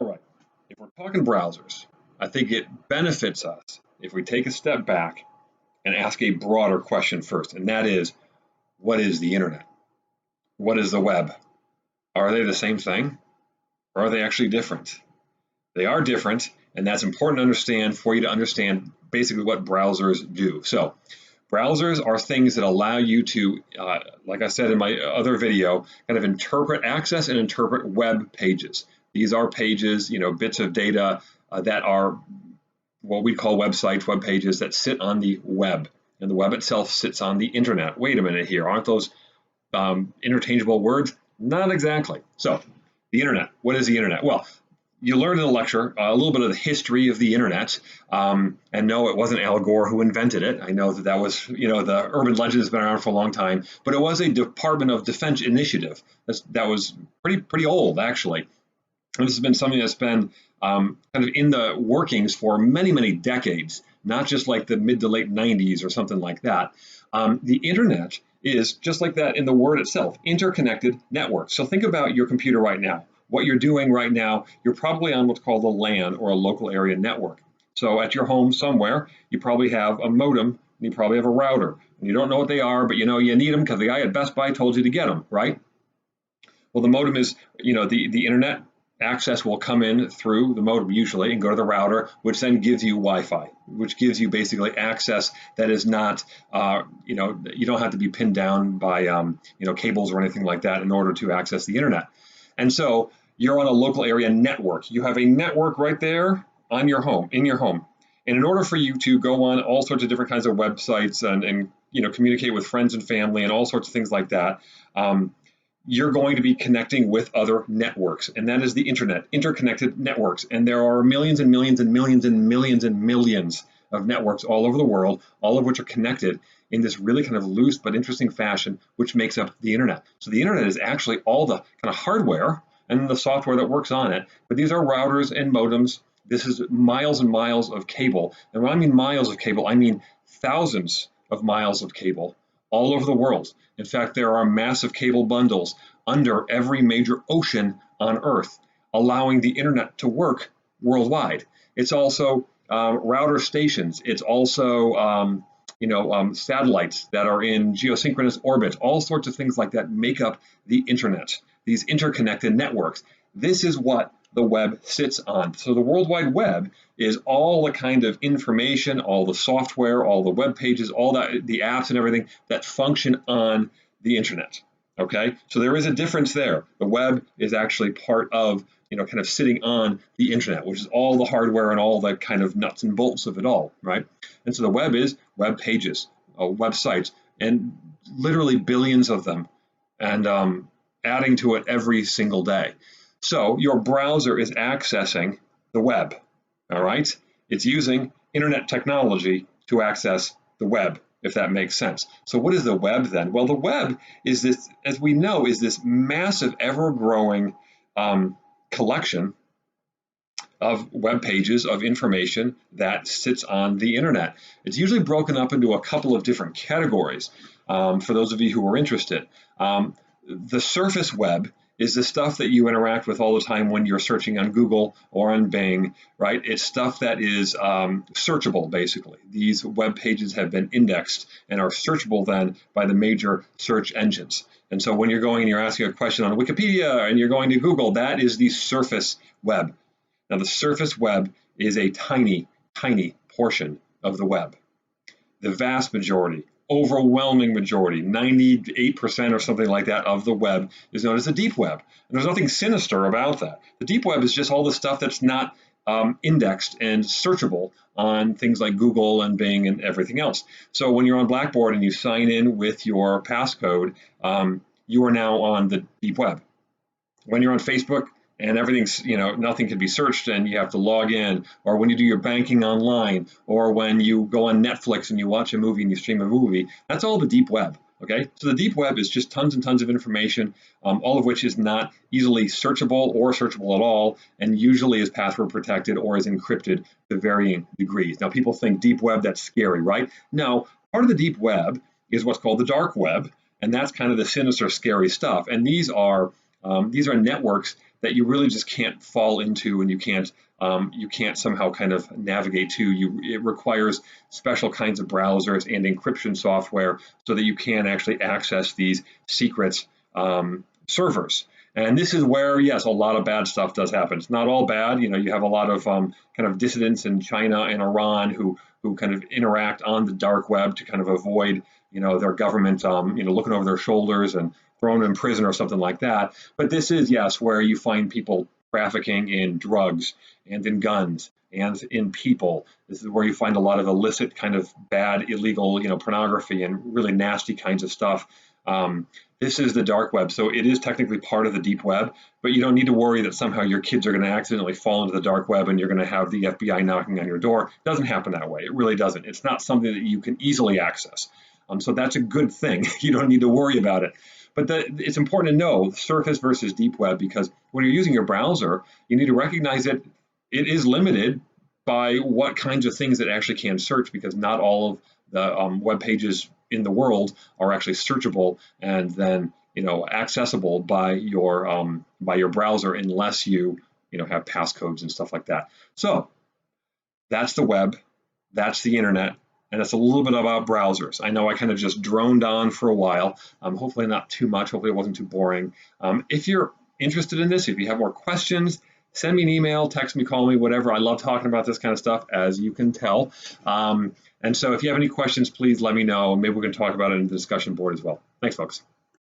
All right. If we're talking browsers, I think it benefits us if we take a step back and ask a broader question first, and that is, what is the internet? What is the web? Are they the same thing, or are they actually different? They are different, and that's important to understand for you to understand basically what browsers do. So, browsers are things that allow you to, like I said in my other video, kind of access and interpret web pages. These are pages, bits of data that are what we call websites, web pages that sit on the web. And the web itself sits on the internet. Wait a minute here, aren't those interchangeable words? Not exactly. So, the internet. What is the internet? Well, you learned in the lecture a little bit of the history of the internet, and no, it wasn't Al Gore who invented it. I know that was, the urban legend has been around for a long time, but it was a Department of Defense initiative that was pretty old, actually. And this has been something that's been kind of in the workings for many decades, not just like the mid to late 90s or something like that. The internet is just like that in the word itself, interconnected network. So think about your computer right now. What you're doing right now, you're probably on what's called a LAN, or a local area network. So at your home somewhere, you probably have a modem, and you probably have a router. And you don't know what they are, but you need them because the guy at Best Buy told you to get them, right? Well, the modem is, the internet access will come in through the modem usually and go to the router, which then gives you Wi-Fi, which gives you basically access that is not, you don't have to be pinned down by, cables or anything like that in order to access the internet. And so you're on a local area network. You have a network right there on your home, in your home. And in order for you to go on all sorts of different kinds of websites and communicate with friends and family and all sorts of things like that, you're going to be connecting with other networks, and that is the internet, interconnected networks. And there are millions and millions and millions and millions and millions of networks all over the world, all of which are connected in this really kind of loose but interesting fashion, which makes up the internet. So the internet is actually all the kind of hardware and the software that works on it, but these are routers and modems. This is miles and miles of cable. And when I mean miles of cable, I mean thousands of miles of cable all over the world. In fact, there are massive cable bundles under every major ocean on Earth, allowing the internet to work worldwide. It's also router stations. It's also satellites that are in geosynchronous orbit. All sorts of things like that make up the internet, these interconnected networks. This is what the web sits on. So the World Wide Web is all the kind of information, all the software, all the web pages, all that, the apps and everything that function on the internet. Okay, so there is a difference there. The web is actually part of, kind of sitting on the internet, which is all the hardware and all the kind of nuts and bolts of it all, right? And so the web is web pages, websites, and literally billions of them, and adding to it every single day. So your browser is accessing the web, all right? It's using internet technology to access the web, if that makes sense. So what is the web then? Well, the web is this, as we know, is this massive, ever-growing collection of web pages of information that sits on the internet. It's usually broken up into a couple of different categories for those of you who are interested. The surface web is the stuff that you interact with all the time when you're searching on Google or on Bing, right? It's stuff that is searchable, basically. These web pages have been indexed and are searchable then by the major search engines. And so when you're going and you're asking a question on Wikipedia and you're going to Google, that is the surface web. Now, the surface web is a tiny portion of the web. The vast majority, overwhelming majority, 98% or something like that of the web is known as the deep web. And there's nothing sinister about that. The deep web is just all the stuff that's not indexed and searchable on things like Google and Bing and everything else. So when you're on Blackboard and you sign in with your passcode, you are now on the deep web. When you're on Facebook, and everything's, nothing can be searched and you have to log in, or when you do your banking online, or when you go on Netflix and you watch a movie and you stream a movie, that's all the deep web, okay? So the deep web is just tons and tons of information, all of which is not easily searchable or searchable at all, and usually is password protected or is encrypted to varying degrees. Now people think deep web, that's scary, right? No, part of the deep web is what's called the dark web, and that's kind of the sinister, scary stuff. And these are networks that you really just can't fall into, and you can't somehow kind of navigate to. It requires special kinds of browsers and encryption software so that you can actually access these secret servers. And this is where, yes, a lot of bad stuff does happen. It's not all bad. You have a lot of kind of dissidents in China and Iran who kind of interact on the dark web to kind of avoid, their government, looking over their shoulders and thrown in prison or something like that. But this is, yes, where you find people trafficking in drugs and in guns and in people. This is where you find a lot of illicit kind of bad, illegal, pornography and really nasty kinds of stuff. This is the dark web, so it is technically part of the deep web, but you don't need to worry that somehow your kids are going to accidentally fall into the dark web and you're going to have the FBI knocking on your door. It doesn't happen that way. It really doesn't. It's not something that you can easily access. So that's a good thing. You don't need to worry about it. But it's important to know surface versus deep web, because when you're using your browser, you need to recognize that it is limited by what kinds of things it actually can search, because not all of the web pages in the world are actually searchable and then accessible by your browser, unless you have passcodes and stuff like that. So that's the web, that's the internet, and it's a little bit about browsers. I know I kind of just droned on for a while. Hopefully not too much. Hopefully it wasn't too boring. If you're interested in this, if you have more questions, send me an email, text me, call me, whatever. I love talking about this kind of stuff, as you can tell. And so if you have any questions, please let me know. Maybe we can talk about it in the discussion board as well. Thanks, folks.